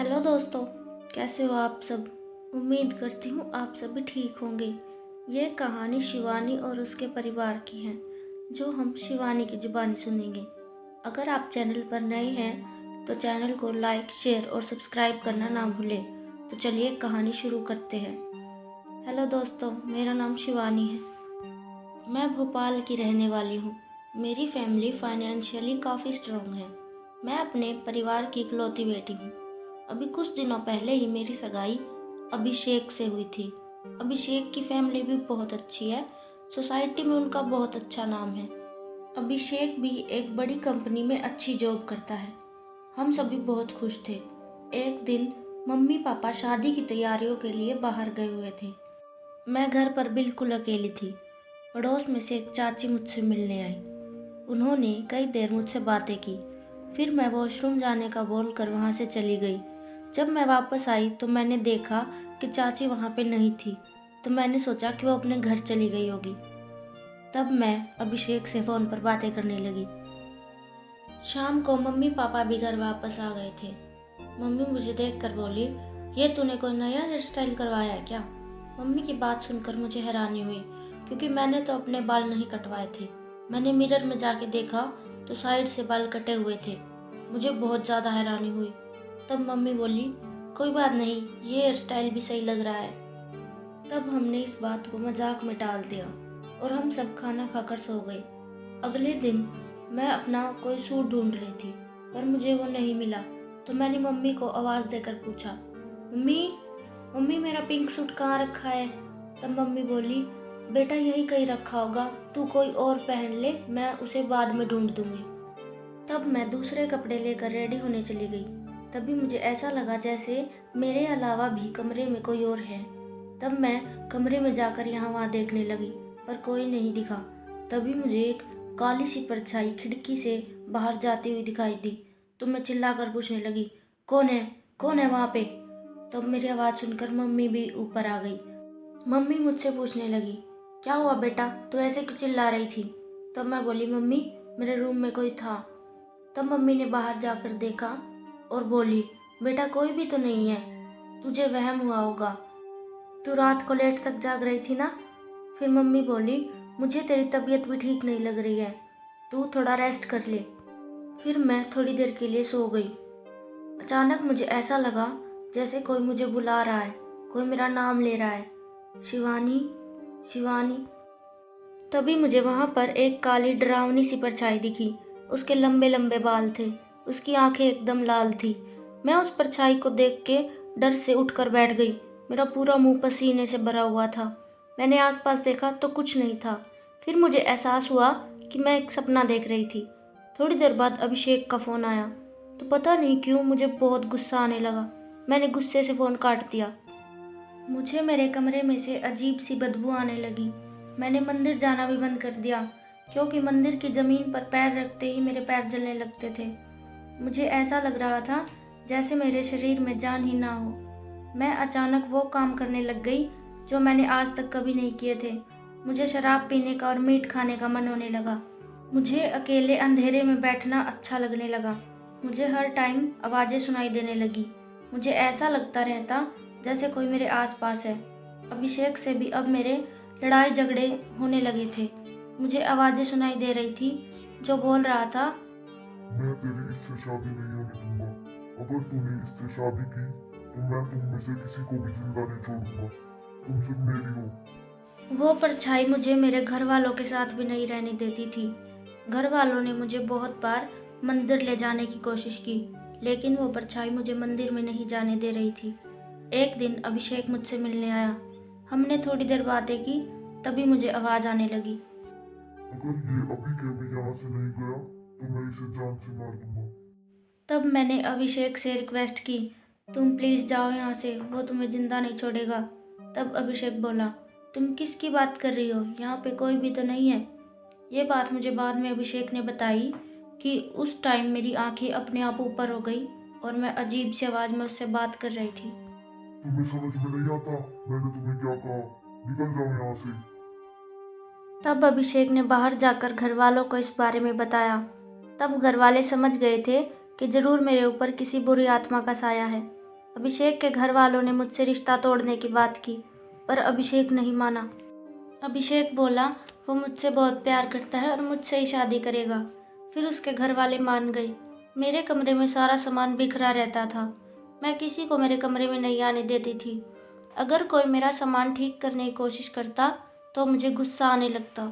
Hello दोस्तों, कैसे हो आप सब। उम्मीद करती हूँ आप सभी ठीक होंगे। ये कहानी शिवानी और उसके परिवार की है, जो हम शिवानी की जुबानी सुनेंगे। अगर आप चैनल पर नए हैं तो चैनल को लाइक, शेयर और सब्सक्राइब करना ना भूलें। तो चलिए कहानी शुरू करते हैं। हेलो दोस्तों, मेरा नाम शिवानी है। मैं भोपाल की रहने वाली हूँ। मेरी फैमिली फाइनेंशियली काफ़ी स्ट्रॉन्ग है। मैं अपने परिवार की इकलौती बेटी हूँ। अभी कुछ दिनों पहले ही मेरी सगाई अभिषेक से हुई थी। अभिषेक की फैमिली भी बहुत अच्छी है। सोसाइटी में उनका बहुत अच्छा नाम है। अभिषेक भी एक बड़ी कंपनी में अच्छी जॉब करता है। हम सभी बहुत खुश थे। एक दिन मम्मी पापा शादी की तैयारियों के लिए बाहर गए हुए थे। मैं घर पर बिल्कुल अकेली थी। पड़ोस में से एक चाची मुझसे मिलने आई। उन्होंने कई देर मुझसे बातें की। फिर मैं वॉशरूम जाने का बोलकर वहाँ से चली गई। जब मैं वापस आई तो मैंने देखा कि चाची वहाँ पे नहीं थी। तो मैंने सोचा कि वो अपने घर चली गई होगी। तब मैं अभिषेक से फ़ोन पर बातें करने लगी। शाम को मम्मी पापा भी घर वापस आ गए थे। मम्मी मुझे देखकर बोली, ये तूने कोई नया हेयर स्टाइल करवाया है क्या। मम्मी की बात सुनकर मुझे हैरानी हुई, क्योंकि मैंने तो अपने बाल नहीं कटवाए थे। मैंने मिरर में जाके देखा तो साइड से बाल कटे हुए थे। मुझे बहुत ज़्यादा हैरानी हुई। तब मम्मी बोली, कोई बात नहीं, ये हेयर स्टाइल भी सही लग रहा है। तब हमने इस बात को मजाक में टाल दिया और हम सब खाना खाकर सो गए। अगले दिन मैं अपना कोई सूट ढूंढ रही थी, पर मुझे वो नहीं मिला। तो मैंने मम्मी को आवाज़ देकर पूछा, मम्मी मम्मी मेरा पिंक सूट कहाँ रखा है। तब मम्मी बोली, बेटा यही कहीं रखा होगा, तू कोई और पहन ले, मैं उसे बाद में ढूंढ दूंगी। तब मैं दूसरे कपड़े लेकर रेडी होने चली गई। तभी मुझे ऐसा लगा जैसे मेरे अलावा भी कमरे में कोई और है। तब मैं कमरे में जाकर यहाँ वहाँ देखने लगी, पर कोई नहीं दिखा। तभी मुझे एक काली सी परछाई खिड़की से बाहर जाती हुई दिखाई दी। तो मैं चिल्लाकर पूछने लगी, कौन है वहाँ पे। तब मेरी आवाज़ सुनकर मम्मी भी ऊपर आ गई। मम्मी मुझसे पूछने लगी, क्या हुआ बेटा, तू ऐसे क्यों चिल्ला रही थी। तब मैं बोली, मम्मी मेरे रूम में कोई था। तब मम्मी ने बाहर जाकर देखा और बोली, बेटा कोई भी तो नहीं है, तुझे वहम हुआ होगा, तू रात को लेट तक जाग रही थी ना। फिर मम्मी बोली, मुझे तेरी तबीयत भी ठीक नहीं लग रही है, तू थोड़ा रेस्ट कर ले। फिर मैं थोड़ी देर के लिए सो गई। अचानक मुझे ऐसा लगा जैसे कोई मुझे बुला रहा है, कोई मेरा नाम ले रहा है, शिवानी शिवानी। तभी मुझे वहाँ पर एक काली डरावनी सी परछाई दिखी। उसके लंबे लंबे बाल थे, उसकी आंखें एकदम लाल थी। मैं उस परछाई को देख के डर से उठकर बैठ गई। मेरा पूरा मुंह पसीने से भरा हुआ था। मैंने आसपास देखा तो कुछ नहीं था। फिर मुझे एहसास हुआ कि मैं एक सपना देख रही थी। थोड़ी देर बाद अभिषेक का फ़ोन आया, तो पता नहीं क्यों मुझे बहुत गुस्सा आने लगा। मैंने गुस्से से फ़ोन काट दिया। मुझे मेरे कमरे में से अजीब सी बदबू आने लगी। मैंने मंदिर जाना भी बंद कर दिया, क्योंकि मंदिर की ज़मीन पर पैर रखते ही मेरे पैर जलने लगते थे। मुझे ऐसा लग रहा था जैसे मेरे शरीर में जान ही ना हो। मैं अचानक वो काम करने लग गई जो मैंने आज तक कभी नहीं किए थे। मुझे शराब पीने का और मीट खाने का मन होने लगा। मुझे अकेले अंधेरे में बैठना अच्छा लगने लगा। मुझे हर टाइम आवाज़ें सुनाई देने लगी। मुझे ऐसा लगता रहता जैसे कोई मेरे आसपास है। अभिषेक से भी अब मेरे लड़ाई झगड़े होने लगे थे। मुझे आवाज़ें सुनाई दे रही थी जो बोल रहा था, मैं तेरी इससे शादी नहीं होने दूंगा। अगर तूने इससे शादी की तो मैं तुम में से किसी को भी जिंदा नहीं छोड़ूंगा। तुम सिर्फ मेरी हो। वो परछाई मुझे मेरे घर वालों के साथ भी नहीं रहने देती थी। घर वालों ने मुझे बहुत बार मंदिर ले जाने की कोशिश की, लेकिन वो परछाई मुझे मंदिर में नहीं जाने दे रही थी। एक दिन अभिषेक मुझसे मिलने आया। हमने थोड़ी देर बातें की, तभी मुझे आवाज़ आने लगी। अगर ये अभी के अभी यहाँ से नहीं गया तो मैं इसे जान से मार दूंगा। तब मैंने अभिषेक से रिक्वेस्ट की, तुम प्लीज़ जाओ यहाँ से, वो तुम्हें जिंदा नहीं छोड़ेगा। तब अभिषेक बोला, तुम किसकी बात कर रही हो, यहाँ पे कोई भी तो नहीं है। ये बात मुझे बाद में अभिषेक ने बताई कि उस टाइम मेरी आंखें अपने आप ऊपर हो गई और मैं अजीब सी आवाज़ में उससे बात कर रही थी। तुम्हें समझ में नहीं आता मैंने तुम्हें क्या कहा। निकल जाओ यहाँ से। तब अभिषेक ने बाहर जाकर घर वालों को इस बारे में बताया। तब घर वाले समझ गए थे कि जरूर मेरे ऊपर किसी बुरी आत्मा का साया है। अभिषेक के घर वालों ने मुझसे रिश्ता तोड़ने की बात की, पर अभिषेक नहीं माना। अभिषेक बोला वो मुझसे बहुत प्यार करता है और मुझसे ही शादी करेगा। फिर उसके घर वाले मान गए। मेरे कमरे में सारा सामान बिखरा रहता था। मैं किसी को मेरे कमरे में नहीं आने देती थी। अगर कोई मेरा सामान ठीक करने की कोशिश करता तो मुझे गुस्सा आने लगता।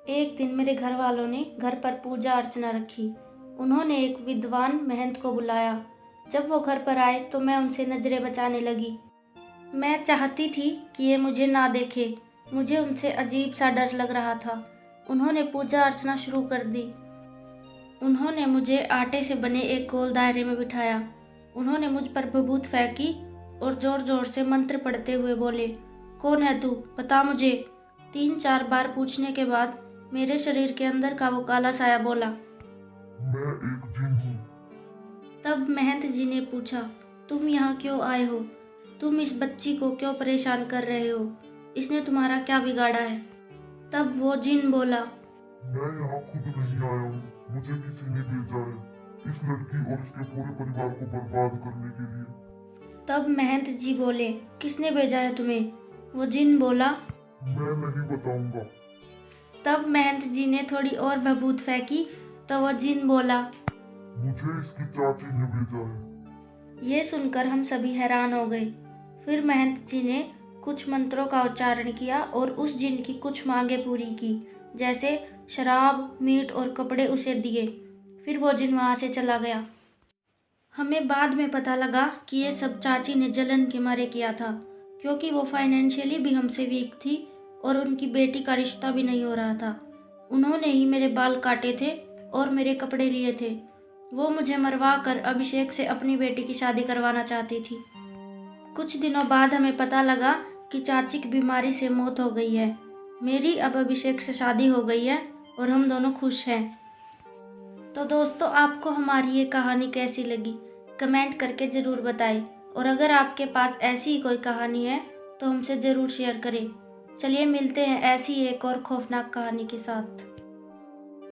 एक दिन मेरे घर वालों ने घर पर पूजा अर्चना रखी। उन्होंने एक विद्वान महंत को बुलाया। जब वो घर पर आए तो मैं उनसे नज़रें बचाने लगी। मैं चाहती थी कि ये मुझे ना देखे। मुझे उनसे अजीब सा डर लग रहा था। उन्होंने पूजा अर्चना शुरू कर दी। उन्होंने मुझे आटे से बने एक गोल दायरे में बिठाया। उन्होंने मुझ पर बबूत फेंकी और ज़ोर ज़ोर से मंत्र पढ़ते हुए बोले, कौन है तू, बता मुझे। 3-4 बार पूछने के बाद मेरे शरीर के अंदर का वो काला साया बोला। मैं एक जिन हूँ। तब महंत जी ने पूछा, तुम यहाँ क्यों आए हो? तुम इस बच्ची को क्यों परेशान कर रहे हो? इसने तुम्हारा क्या बिगाड़ा है? तब वो जिन बोला, मैं यहाँ खुद नहीं आया हूँ, मुझे किसी ने भेजा है इस लड़की और उसके पूरे परिवार को बर्बाद करने के लिए। तब महंत जी बोले, किसने भेजा है तुम्हें? वो जिन बोला, मैं नहीं बताऊंगा। तब महंत जी ने थोड़ी और बबूत फेंकी तो वो जिन बोला, मुझे इसकी चाची ने भेजा है। ये सुनकर हम सभी हैरान हो गए। फिर महंत जी ने कुछ मंत्रों का उच्चारण किया और उस जिन की कुछ मांगें पूरी की, जैसे शराब, मीट और कपड़े उसे दिए। फिर वो जिन वहाँ से चला गया। हमें बाद में पता लगा कि ये सब चाची ने जलन के मारे किया था, क्योंकि वो फाइनेंशियली भी हमसे वीक थी और उनकी बेटी का रिश्ता भी नहीं हो रहा था। उन्होंने ही मेरे बाल काटे थे और मेरे कपड़े लिए थे। वो मुझे मरवा कर अभिषेक से अपनी बेटी की शादी करवाना चाहती थी। कुछ दिनों बाद हमें पता लगा कि चाची की बीमारी से मौत हो गई है। मेरी अब अभिषेक से शादी हो गई है और हम दोनों खुश हैं। तो दोस्तों, आपको हमारी ये कहानी कैसी लगी कमेंट करके ज़रूर बताएं, और अगर आपके पास ऐसी ही कोई कहानी है तो हमसे ज़रूर शेयर करें। चलिए मिलते हैं ऐसी एक और खौफनाक कहानी के साथ।